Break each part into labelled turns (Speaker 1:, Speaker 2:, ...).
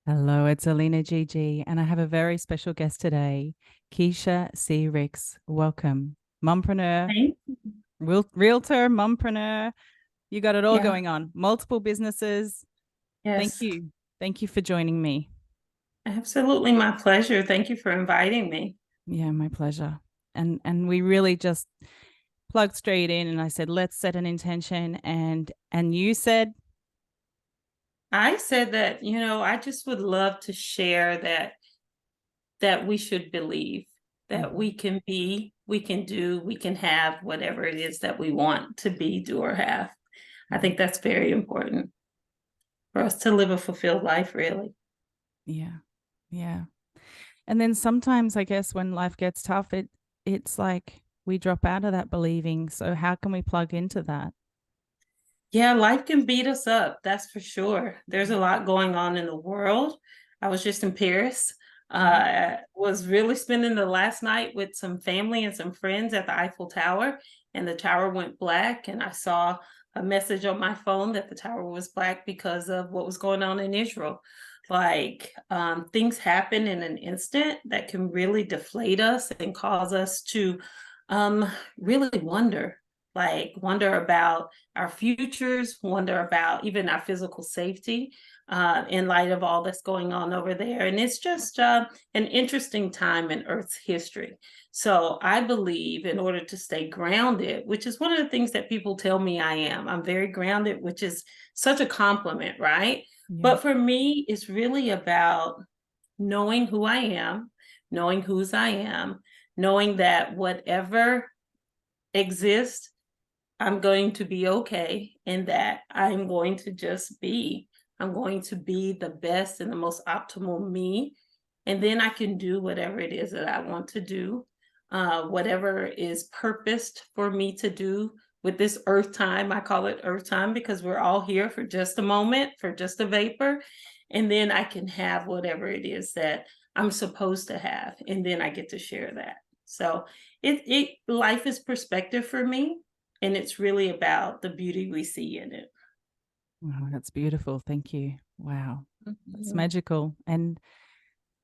Speaker 1: Hello, it's AlinaGG, and I have a very special guest today, Keisha C. Ricks. Welcome. Mompreneur,
Speaker 2: Thank
Speaker 1: realtor, mompreneur. You got it all
Speaker 2: Yeah.
Speaker 1: going on. Multiple businesses. Thank
Speaker 2: Yes.
Speaker 1: you. Thank you for joining me.
Speaker 2: Absolutely my pleasure. Thank you for inviting me.
Speaker 1: Yeah, my pleasure. And we really just plugged straight in and I said, let's set an intention. And you said,
Speaker 2: I said that, I just would love to share that we should believe that we
Speaker 1: Mhm.
Speaker 2: can be, we can do, we can have whatever it is that we want to be, do, or have. I
Speaker 1: Mhm.
Speaker 2: think that's very important for us to live a fulfilled life, really.
Speaker 1: Yeah. Yeah. And then sometimes I guess when life gets tough, it's like we drop out of that believing. So how can we plug into that?
Speaker 2: Yeah, life can beat us up, that's for sure. There's a lot going on in the world. I was just in Paris.
Speaker 1: Mhm.
Speaker 2: Was really spending the last night with some family and some friends at the Eiffel Tower, and the tower went black. And I saw a message on my phone that the tower was black because of what was going on in Israel. Things happen in an instant that can really deflate us and cause us to um, really wonder about our futures, wonder about even our physical safety in light of all that's going on over there. And it's just an interesting time in Earth's history. So I believe in order to stay grounded, which is one of the things that people tell me I'm very grounded, which is such a compliment, right?
Speaker 1: Yeah.
Speaker 2: But for me, it's really about knowing who I am, knowing whose I am, knowing that whatever exists, I'm going to be okay in that I'm going to just be. I'm going to be the best and the most optimal me. And then I can do whatever it is that I want to do, whatever is purposed for me to do with this earth time. I call it earth time because we're all here for just a moment, for just a vapor. And then I can have whatever it is that I'm supposed to have. And then I get to share that. So life is perspective for me, and it's really about the beauty we see in it.
Speaker 1: Oh, that's beautiful. Thank you. Wow. That's
Speaker 2: Mhm.
Speaker 1: magical. And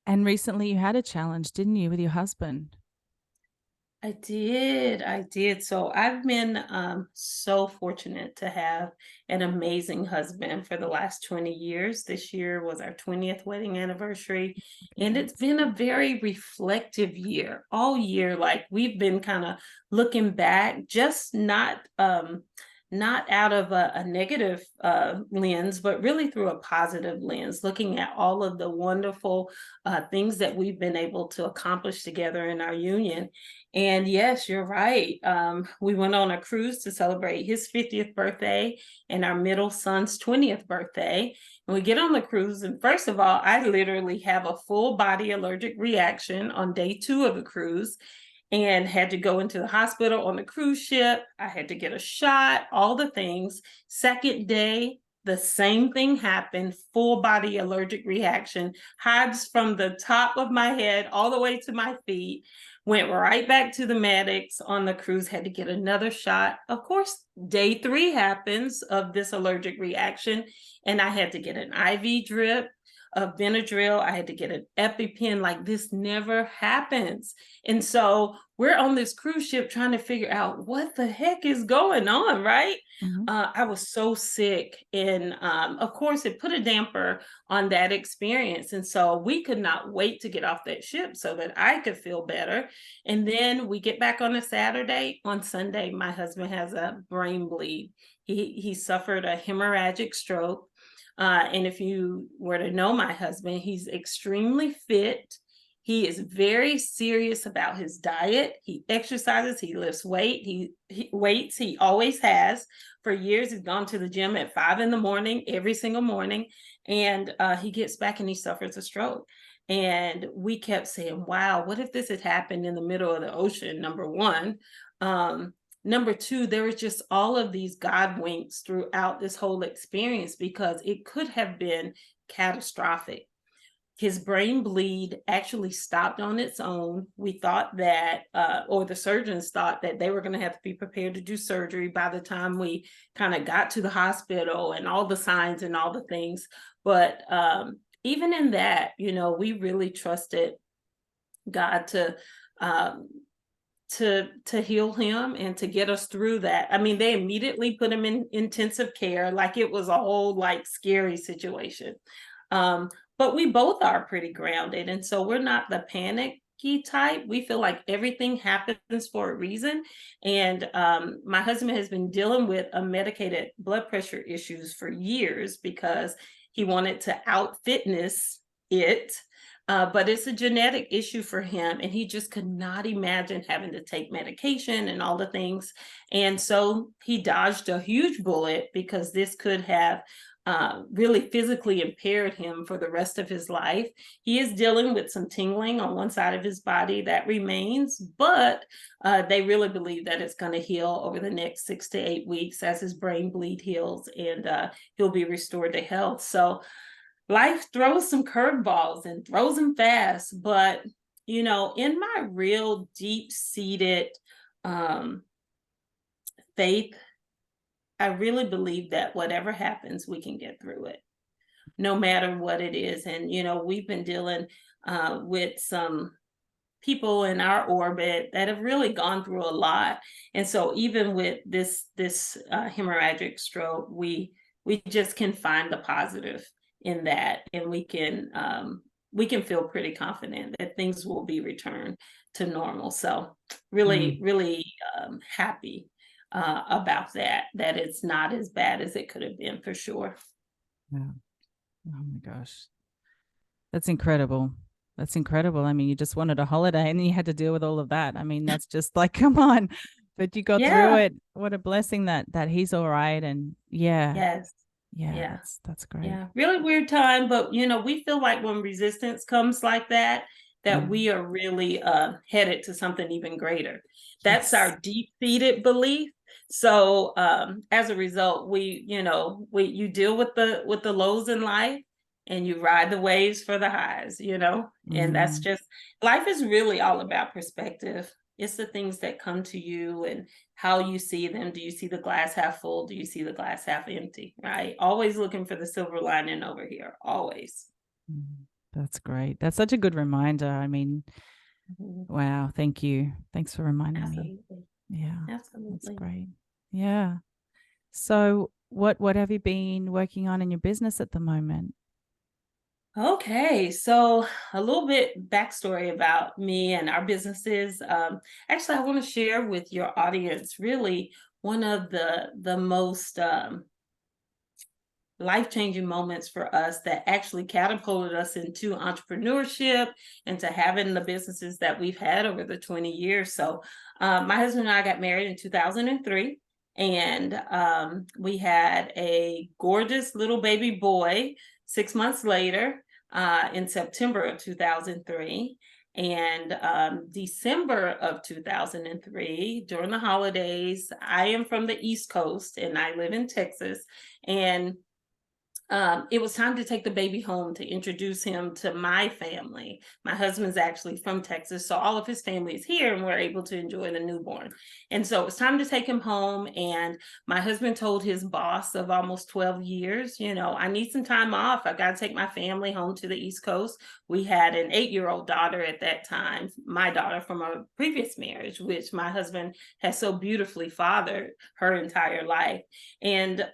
Speaker 1: recently you had a challenge, didn't you, with your husband?
Speaker 2: I did. So I've been so fortunate to have an amazing husband for the last 20 years. This year was our 20th wedding anniversary, and it's
Speaker 1: Congrats.
Speaker 2: been a very reflective year. All year, like we've been kind of looking back, just not out of a negative lens, but really through a positive lens, looking at all of the wonderful things that we've been able to accomplish together in our union. And yes, you're right. We went on a cruise to celebrate his 50th birthday and our middle son's 20th birthday. And we get on the cruise, and first of all, I literally have a full body allergic reaction on day 2 of the cruise and had to go into the hospital on the cruise ship. I had to get a shot, all the things. Second day, the same thing happened, full body allergic reaction, hives from the top of my head all the way to my feet. Went right back to the medics on the cruise, had to get another shot. Of course, day 3 happens of this allergic reaction, and I had to get an IV drip of Benadryl. I had to get an EpiPen. Like, this never happens. And so we're on this cruise ship trying to figure out what the heck is going on, right?
Speaker 1: Mhm.
Speaker 2: I was so sick. And of course, it put a damper on that experience. And so we could not wait to get off that ship so that I could feel better. And then we get back on a Saturday. On Sunday, my husband has a brain bleed. He suffered a hemorrhagic stroke. And if you were to know my husband, he's extremely fit. He is very serious about his diet. He exercises, he lifts weight, he weights, he always has. For years, he's gone to the gym at 5 in the morning, every single morning. And he gets back and he suffers a stroke. And we kept saying, wow, what if this had happened in the middle of the ocean? Number one. Number two, there was just all of these God winks throughout this whole experience because it could have been catastrophic. His brain bleed actually stopped on its own. We thought that, or the surgeons thought that they were going to have to be prepared to do surgery by the time we kind of got to the hospital and all the signs and all the things. But even in that, we really trusted God um, to heal him and to get us through that. I mean, they immediately put him in intensive care, like it was a whole like scary situation. Um, but we both are pretty grounded, and so we're not the panicky type. We feel like everything happens for a reason. And my husband has been dealing with a medicated blood pressure issues for years because he wanted to out fitness it, but it's a genetic issue for him, and he just could not imagine having to take medication and all the things. And so he dodged a huge bullet because this could have really physically impaired him for the rest of his life. He is dealing with some tingling on one side of his body that remains, but they really believe that it's going to heal over the next 6 to 8 weeks as his brain bleed heals, and he'll be restored to health. So life throws some curveballs and throws them fast, but in my real deep seated faith, I really believe that whatever happens, we can get through it, no matter what it is. And we've been dealing with some people in our orbit that have really gone through a lot, and so even with this hemorrhagic stroke, we just can find the positive in that, and we can feel pretty confident that things will be returned to normal. So really,
Speaker 1: Mm.
Speaker 2: really happy about that it's not as bad as it could have been, for sure.
Speaker 1: Yeah. Oh my gosh. That's incredible. That's incredible. I mean, you just wanted a holiday and then you had to deal with all of that. I mean, that's just like, come on. But you got through
Speaker 2: Yeah.
Speaker 1: it. What a blessing that he's all right. And yeah,
Speaker 2: Yes.
Speaker 1: yeah,
Speaker 2: Yeah.
Speaker 1: that's great.
Speaker 2: Yeah, really weird time, but we feel like when resistance comes like that, that
Speaker 1: Mm.
Speaker 2: we are really headed to something even greater. That's
Speaker 1: Yes.
Speaker 2: our deep-seated belief. So as a result, you deal with the lows in life, and you ride the waves for the highs. And that's
Speaker 1: Mm.
Speaker 2: just, life is really all about perspective. It's the things that come to you and how you see them. Do you see the glass half full? Do you see the glass half empty? Right? Always looking for the silver lining over here. Always.
Speaker 1: Mm. That's great. That's such a good reminder. I mean,
Speaker 2: Mhm.
Speaker 1: wow, thank you. Thanks for reminding me.
Speaker 2: Absolutely.
Speaker 1: Yeah, that's
Speaker 2: Absolutely.
Speaker 1: great. Yeah. So what have you been working on in your business at the moment?
Speaker 2: Okay, so a little bit backstory about me and our businesses. Actually, I want to share with your audience really one of the most life-changing moments for us that actually catapulted us into entrepreneurship and to having the businesses that we've had over the 20 years. So my husband and I got married in 2003, and we had a gorgeous little baby boy 6 months later, in September of 2003. And December of 2003, during the holidays, I am from the East Coast and I live in Texas. And it was time to take the baby home to introduce him to my family. My husband's actually from Texas, so all of his family is here, and we're able to enjoy the newborn. And so it was time to take him home. And my husband told his boss of almost 12 years, I need some time off. I got to take my family home to the East Coast. We had an 8-year-old daughter at that time, my daughter from a previous marriage, which my husband has so beautifully fathered her entire life. And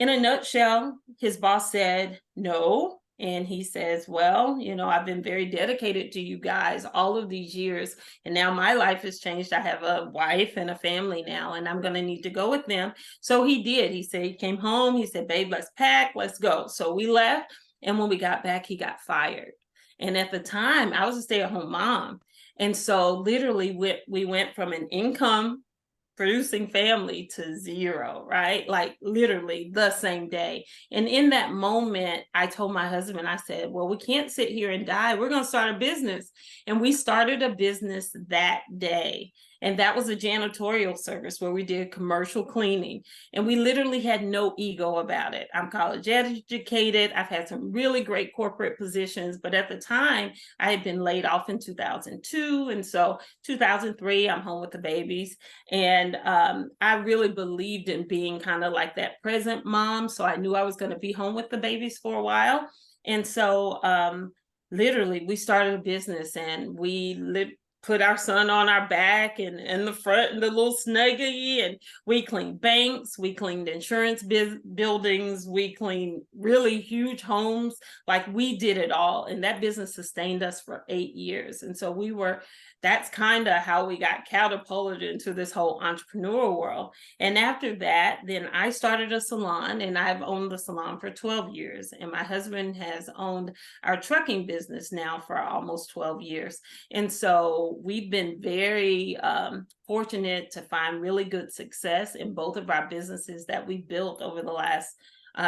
Speaker 2: in a nutshell, his boss said no. And he says, well, I've been very dedicated to you guys all of these years. And now my life has changed. I have a wife and a family now, and I'm going to need to go with them. So he did. He said, he came home. He said, babe, let's pack, let's go. So we left. And when we got back, he got fired. And at the time, I was a stay-at-home mom. And so literally we went from an income producing family to zero, right? Like literally the same day. And in that moment, I told my husband, I said, well, we can't sit here and die. We're going to start a business. And we started a business that day. And that was a janitorial service where we did commercial cleaning. And we literally had no ego about it. I'm college educated. I've had some really great corporate positions. But at the time, I had been laid off in 2002. And so 2003, I'm home with the babies. And I really believed in being kind of like that present mom. So I knew I was going to be home with the babies for a while. And so literally we started a business, and put our son on our back and in the front in the little snuggie, and we cleaned banks, we cleaned insurance buildings, we cleaned really huge homes. Like, we did it all, and that business sustained us for 8 years. And so that's kind of how we got catapulted into this whole entrepreneurial world. And after that, then I started a salon, and I've owned the salon for 12 years. And my husband has owned our trucking business now for almost 12 years. And so we've been very fortunate to find really good success in both of our businesses that we built over the last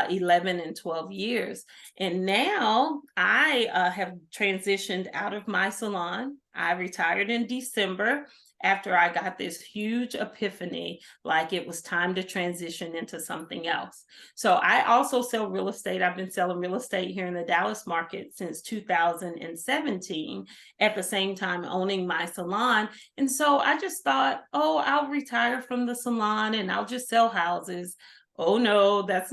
Speaker 2: 11 and 12 years. And now I have transitioned out of my salon. I retired in December after I got this huge epiphany, like it was time to transition into something else. So I also sell real estate. I've been selling real estate here in the Dallas market since 2017, at the same time owning my salon. And so I just thought, oh, I'll retire from the salon and I'll just sell houses. Oh no, that's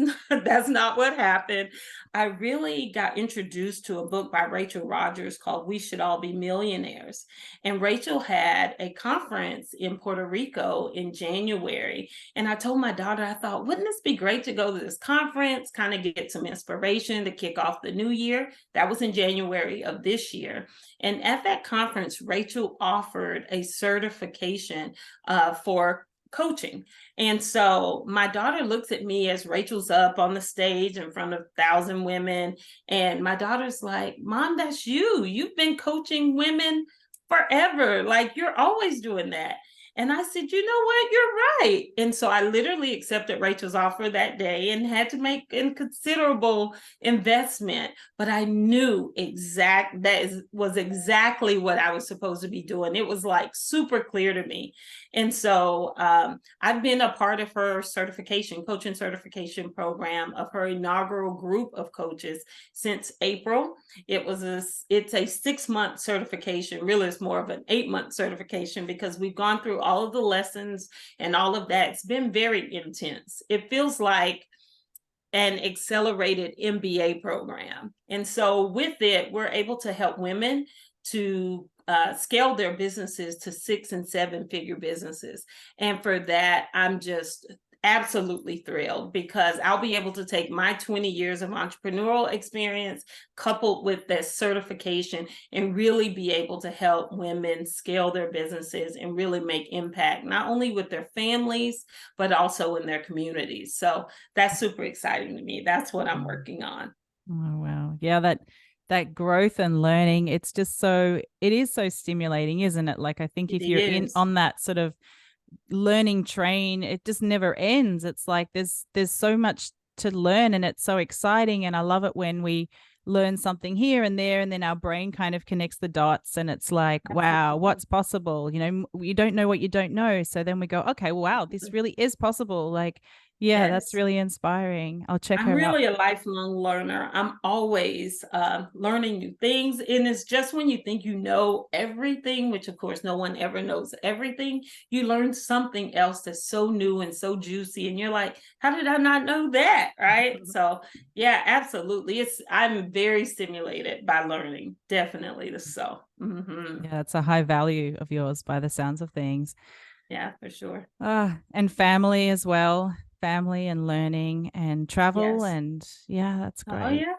Speaker 2: not what happened. I really got introduced to a book by Rachel Rogers called We Should All Be Millionaires. And Rachel had a conference in Puerto Rico in January. And I told my daughter, I thought, wouldn't this be great to go to this conference, kind of get some inspiration to kick off the new year? That was in January of this year. And at that conference, Rachel offered a certification for coaching. And so my daughter looks at me as Rachel's up on the stage in front of 1,000 women. And my daughter's like, Mom, that's you. You've been coaching women forever. Like, you're always doing that. And I said, you know what? You're right. And so I literally accepted Rachel's offer that day and had to make a considerable investment. But I knew was exactly what I was supposed to be doing. It was like super clear to me. And so I've been a part of her coaching certification program, of her inaugural group of coaches, since April. It's a 6-month certification. Really, it's more of an 8-month certification, because we've gone through all of the lessons and all of that. It's been very intense. It feels like an accelerated MBA program. And so with it, we're able to help women to scale their businesses to 6- and 7-figure businesses. And for that, I'm just absolutely thrilled, because I'll be able to take my 20 years of entrepreneurial experience coupled with this certification and really be able to help women scale their businesses and really make impact, not only with their families, but also in their communities. So that's super exciting to me. That's what I'm working on.
Speaker 1: Oh, wow. Yeah, that growth and learning, it is so stimulating, isn't it? Like, I think
Speaker 2: It
Speaker 1: if you're in
Speaker 2: is.
Speaker 1: on that sort of learning train, it just never ends. It's like there's so much to learn, and it's so exciting. And I love it when we learn something here and there, and then our brain kind of connects the dots, and it's like, wow,
Speaker 2: Absolutely.
Speaker 1: what's possible? You don't know what you don't know. So then we go, okay, wow, this really is possible. Like, yeah, that's
Speaker 2: Yes.
Speaker 1: really inspiring. I'll check
Speaker 2: I'm
Speaker 1: her out.
Speaker 2: really a lifelong learner. I'm always learning new things. And it's just when you think you know everything, which of course no one ever knows everything, you learn something else that's so new and so juicy. And you're like, how did I not know that? Right. So yeah, absolutely. I'm very stimulated by learning. Definitely. So
Speaker 1: Yeah, it's a high value of yours by the sounds of things.
Speaker 2: yeah, for sure.
Speaker 1: And family as well, family and learning and travel.
Speaker 2: Yes.
Speaker 1: And yeah, that's
Speaker 2: Oh
Speaker 1: great.
Speaker 2: yeah.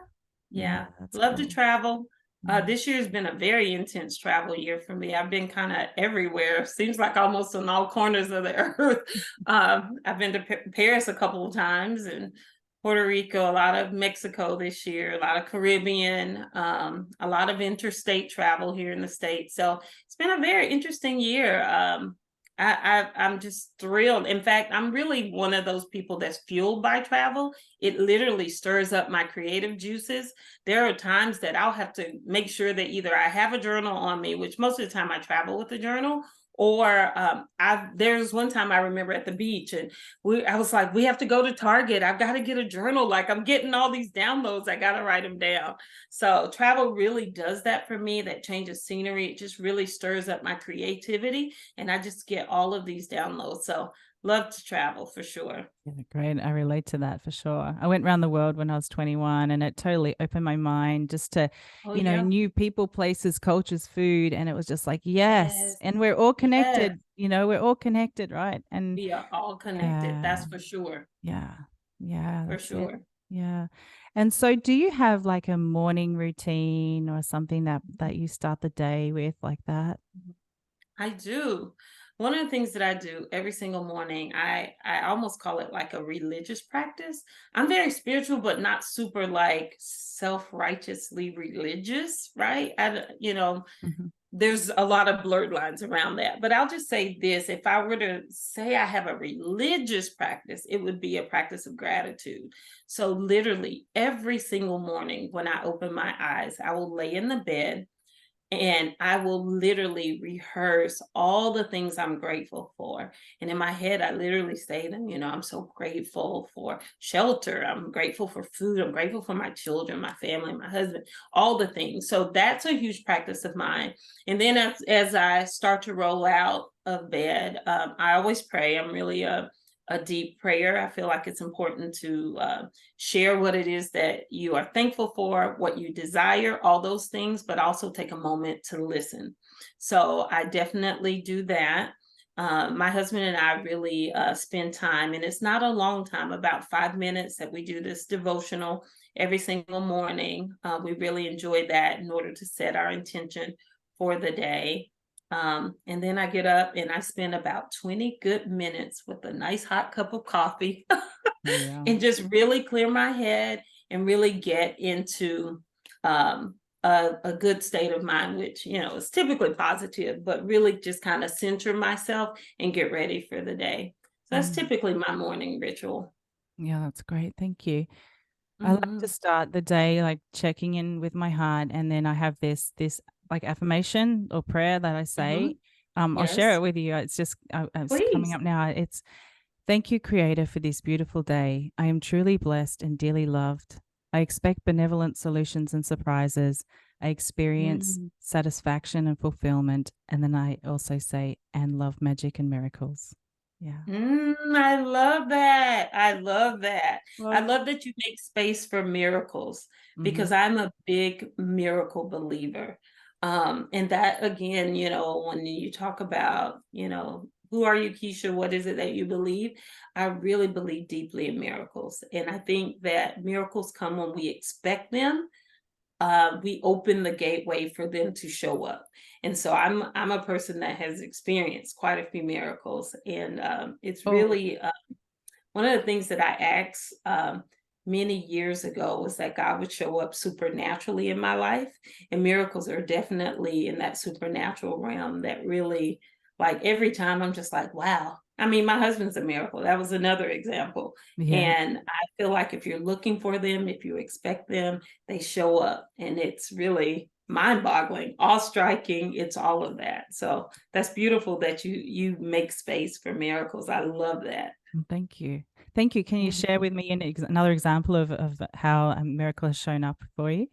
Speaker 1: Yeah,
Speaker 2: Yeah,
Speaker 1: that's
Speaker 2: love to
Speaker 1: great.
Speaker 2: travel.
Speaker 1: Mm.
Speaker 2: This year's been a very intense travel year for me. I've been kind of everywhere. Seems like almost in all corners of the earth. I've been to Paris a couple of times, and Puerto Rico, a lot of Mexico this year, a lot of Caribbean, a lot of interstate travel here in the States. So it's been a very interesting year. I'm just thrilled. In fact, I'm really one of those people that's fueled by travel. It literally stirs up my creative juices. There are times that I'll have to make sure that either I have a journal on me, which most of the time I travel with a journal, or there's one time I remember at the beach, and I was like, we have to go to Target. I've got to get a journal. Like, I'm getting all these downloads. I got to write them down. So travel really does that for me. That changes scenery. It just really stirs up my creativity, and I just get all of these downloads. So love to travel for sure.
Speaker 1: Yeah, great. I relate to that for sure. I went around the world when I was 21 and it totally opened my mind just to,
Speaker 2: Oh yeah.
Speaker 1: new people, places, cultures, food. And it was just like, yes.
Speaker 2: Yes.
Speaker 1: And we're all
Speaker 2: Yes.
Speaker 1: connected, we're all connected, right? And
Speaker 2: We are all connected.
Speaker 1: yeah,
Speaker 2: That's for sure.
Speaker 1: yeah, yeah,
Speaker 2: For
Speaker 1: that's it.
Speaker 2: sure.
Speaker 1: Yeah. And so do you have like a morning routine or something that you start the day with like that?
Speaker 2: I do. One of the things that I do every single morning, I almost call it like a religious practice. I'm very spiritual, but not super like self-righteously religious, right?
Speaker 1: Hmm.
Speaker 2: There's a lot of blurred lines around that. But I'll just say this, if I were to say I have a religious practice, it would be a practice of gratitude. So literally every single morning when I open my eyes, I will lay in the bed and I will literally rehearse all the things I'm grateful for. And in my head, I literally say them, I'm so grateful for shelter. I'm grateful for food. I'm grateful for my children, my family, my husband, all the things. So that's a huge practice of mine. And then as I start to roll out of bed, I always pray. I'm really a deep prayer. I feel like it's important to share what it is that you are thankful for, what you desire, all those things, but also take a moment to listen. So I definitely do that. My husband and I really spend time, and it's not a long time, about 5 minutes that we do this devotional every single morning. We really enjoy that in order to set our intention for the day. And then I get up and I spend about 20 good minutes with a nice hot cup of coffee
Speaker 1: Yeah.
Speaker 2: and just really clear my head and really get into a good state of mind, which, is typically positive, but really just kind of center myself and get ready for the day. So that's
Speaker 1: Mm.
Speaker 2: typically my morning ritual.
Speaker 1: Yeah, that's great. Thank you. I like to
Speaker 2: Hmm.
Speaker 1: start the day like checking in with my heart, and then I have this like affirmation or prayer that I
Speaker 2: Hmm.
Speaker 1: say. I'll share it
Speaker 2: Yes,
Speaker 1: with you. It's just it's coming
Speaker 2: please.
Speaker 1: up now. It's thank you, Creator, for this beautiful day. I am truly blessed and dearly loved. I expect benevolent solutions and surprises. I experience
Speaker 2: Mm.
Speaker 1: satisfaction and fulfillment, and then I also say and love magic and miracles. Yeah.
Speaker 2: I love that. I love that. I
Speaker 1: Well,
Speaker 2: love that you make space for miracles
Speaker 1: hmm.
Speaker 2: because I'm a big miracle believer. And that again, when you talk about, who are you, Keisha? What is it that you believe? I really believe deeply in miracles. And I think that miracles come when we expect them. We open the gateway for them to show up. And so I'm a person that has experienced quite a few miracles, and it's
Speaker 1: Oh,
Speaker 2: really one of the things that I asked many years ago was that God would show up supernaturally in my life. And miracles are definitely in that supernatural realm that really, like, every time I'm just like, wow. I mean, my husband's a miracle. That was another example.
Speaker 1: yeah.
Speaker 2: And I feel like if you're looking for them, if you expect them, they show up. And it's really mind boggling, awe striking. It's all of that. So that's beautiful that you make space for miracles. I love that.
Speaker 1: Thank you. Thank you. Can you
Speaker 2: Mhm.
Speaker 1: share with me another example of how a miracle has shown up for you?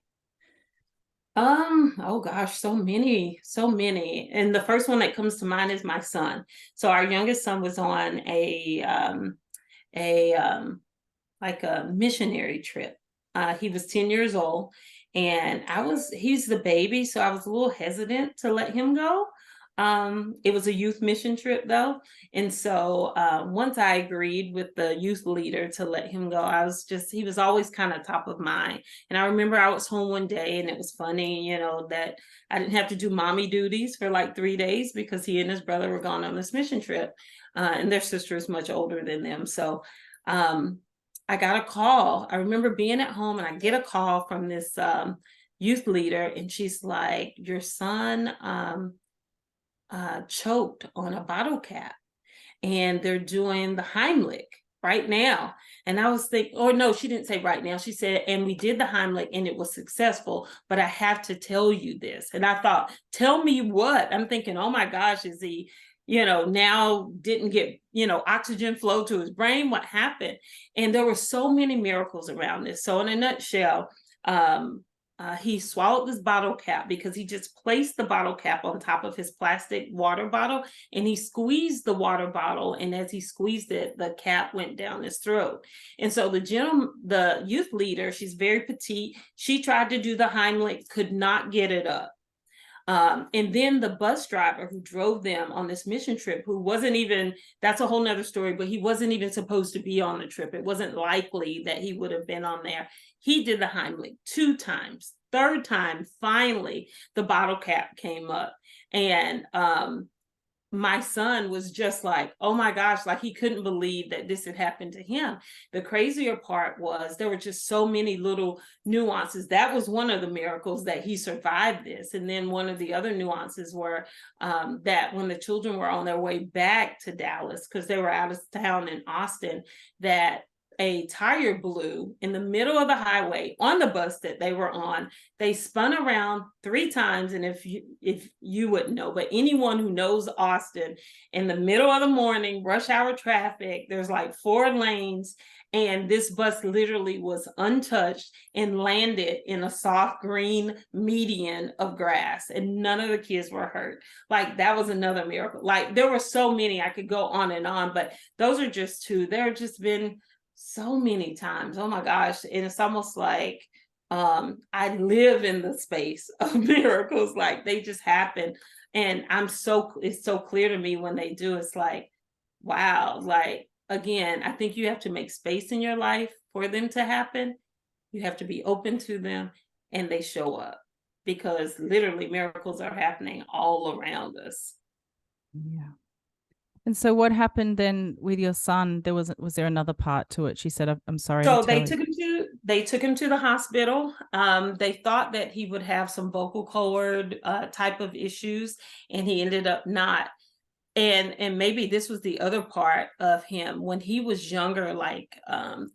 Speaker 2: Oh gosh, so many, so many. And the first one that comes to mind is my son. So our youngest son was on a like a missionary trip. He was 10 years old and he's the baby, so I was a little hesitant to let him go. It was a youth mission trip though. And so once I agreed with the youth leader to let him go, he was always kind of top of mind. And I remember I was home one day and it was funny, that I didn't have to do mommy duties for like 3 days because he and his brother were gone on this mission trip. And their sister is much older than them. So um, I got a call. I remember being at home and I get a call from this youth leader, and she's like, your son choked on a bottle cap and they're doing the Heimlich right now. And I was thinking, or no, she didn't say right now. She said, and we did the Heimlich and it was successful, but I have to tell you this. And I thought, tell me what? I'm thinking, oh my gosh, is he, now didn't get, oxygen flow to his brain? What happened? And there were so many miracles around this. So in a nutshell, um, he swallowed this bottle cap because he just placed the bottle cap on top of his plastic water bottle, and he squeezed the water bottle, and as he squeezed it, the cap went down his throat. And so the youth leader, she's very petite, she tried to do the Heimlich, could not get it up. And then the bus driver who drove them on this mission trip, who wasn't even, that's a whole nother story, but he wasn't even supposed to be on the trip. It wasn't likely that he would have been on there. He did the Heimlich 2 times. Third time, finally, the bottle cap came up. And my son was just like, oh my gosh, like he couldn't believe that this had happened to him. The crazier part was there were just so many little nuances. That was one of the miracles, that he survived this. And then one of the other nuances were that when the children were on their way back to Dallas, because they were out of town in Austin, that a tire blew in the middle of the highway on the bus that they were on. They spun around 3 times. And if you wouldn't know, but anyone who knows Austin, in the middle of the morning, rush hour traffic, there's like 4 lanes, and this bus literally was untouched and landed in a soft green median of grass, and none of the kids were hurt. Like, that was another miracle. Like, there were so many, I could go on and on, but those are just 2. There have just been so many times. Oh my gosh. And it's almost like I live in the space of miracles. Like, they just happen. And it's so clear to me when they do. It's like, wow. Like, again, I think you have to make space in your life for them to happen. You have to be open to them, and they show up, because literally miracles are happening all around us.
Speaker 1: Yeah. And so what happened then with your son? Was there another part to it? She said, I'm sorry
Speaker 2: So
Speaker 1: to tell you.
Speaker 2: they took him to the hospital. They thought that he would have some vocal cord type of issues, and he ended up not. And maybe this was the other part of him. When he was younger, like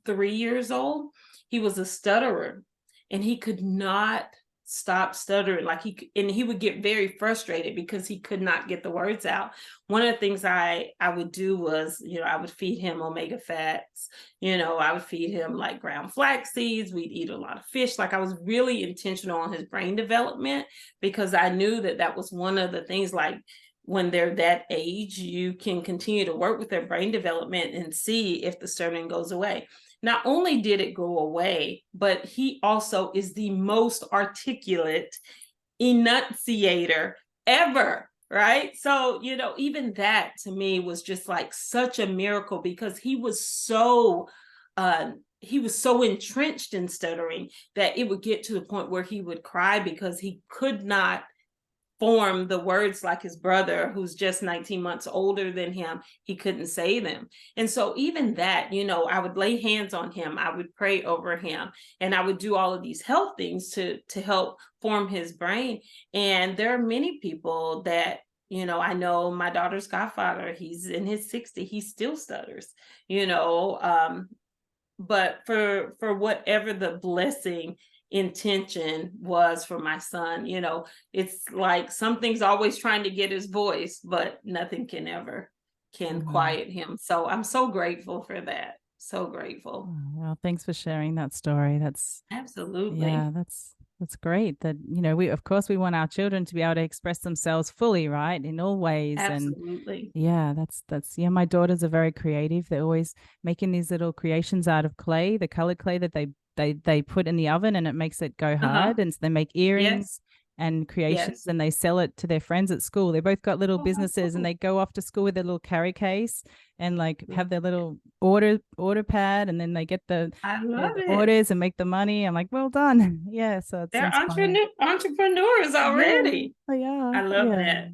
Speaker 2: 3 years old, he was a stutterer, and he could not stop stuttering. Like, he would get very frustrated because he could not get the words out. One of the things I would do was, I would feed him omega fats. I would feed him like ground flax seeds. We'd eat a lot of fish. Like, I was really intentional on his brain development, because I knew that that was one of the things, like, when they're that age, you can continue to work with their brain development and see if the stuttering goes away. Not only did it go away, but he also is the most articulate enunciator ever, right? So, even that to me was just like such a miracle, because he was so entrenched in stuttering that it would get to the point where he would cry because he could not form the words like his brother, who's just 19 months older than him. He couldn't say them. And so even that, I would lay hands on him, I would pray over him, and I would do all of these health things to help form his brain. And there are many people that, I know my daughter's godfather, he's in his 60s, he still stutters, but for whatever the blessing intention was for my son, it's like something's always trying to get his voice, but nothing can quiet him. So I'm so grateful for that. So grateful.
Speaker 1: Oh, well, thanks for sharing that story.
Speaker 2: Absolutely.
Speaker 1: Yeah, that's great. That, we, of course, we want our children to be able to express themselves fully, right, in all ways.
Speaker 2: Absolutely.
Speaker 1: And yeah, that's yeah. My daughters are very creative. They're always making these little creations out of clay, the colored clay that they put in the oven, and it makes it go hard. And so they make earrings and creations, and they sell it to their friends at school. They both got little businesses, and they go off to school with their little carry case and like have their little order pad, and then they get the orders and make the money. I'm like, well done. Yeah, so
Speaker 2: they're entrepreneurs already.
Speaker 1: Yeah, they are.
Speaker 2: I love that.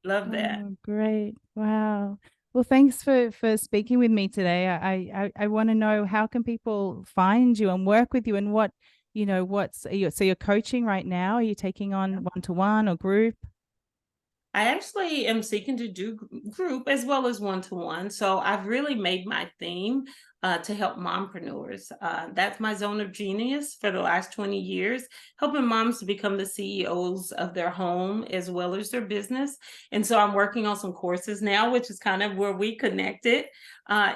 Speaker 2: Love that.
Speaker 1: Oh, great. Wow. Well, thanks for speaking with me today. I want to know, how can people find you and work with you, and what, so you're coaching right now? Are you taking on one-to-one or group?
Speaker 2: I actually am seeking to do group as well as one-to-one. So I've really made my theme to help mompreneurs. That's my zone of genius for the last 20 years, helping moms to become the CEOs of their home as well as their business. And so I'm working on some courses now, which is kind of where we connected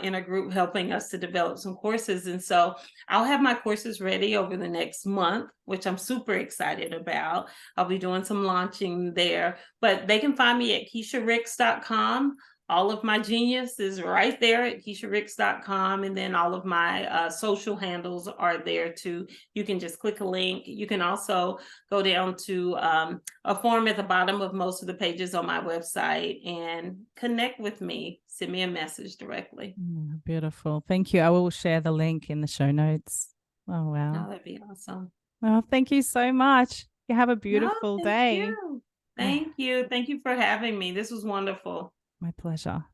Speaker 2: in a group, helping us to develop some courses. And so I'll have my courses ready over the next month, which I'm super excited about. I'll be doing some launching there, but they can find me at KeishaRicks.com. All of my genius is right there at KeishaRicks.com. And then all of my social handles are there too. You can just click a link. You can also go down to a form at the bottom of most of the pages on my website and connect with me. Send me a message directly.
Speaker 1: Beautiful. Thank you. I will share the link in the show notes. Oh, wow.
Speaker 2: Oh, that'd be awesome.
Speaker 1: Well, thank you so much. You have a
Speaker 2: No,
Speaker 1: beautiful
Speaker 2: thank
Speaker 1: day.
Speaker 2: you. Thank you. Thank you for having me. This was wonderful.
Speaker 1: My pleasure.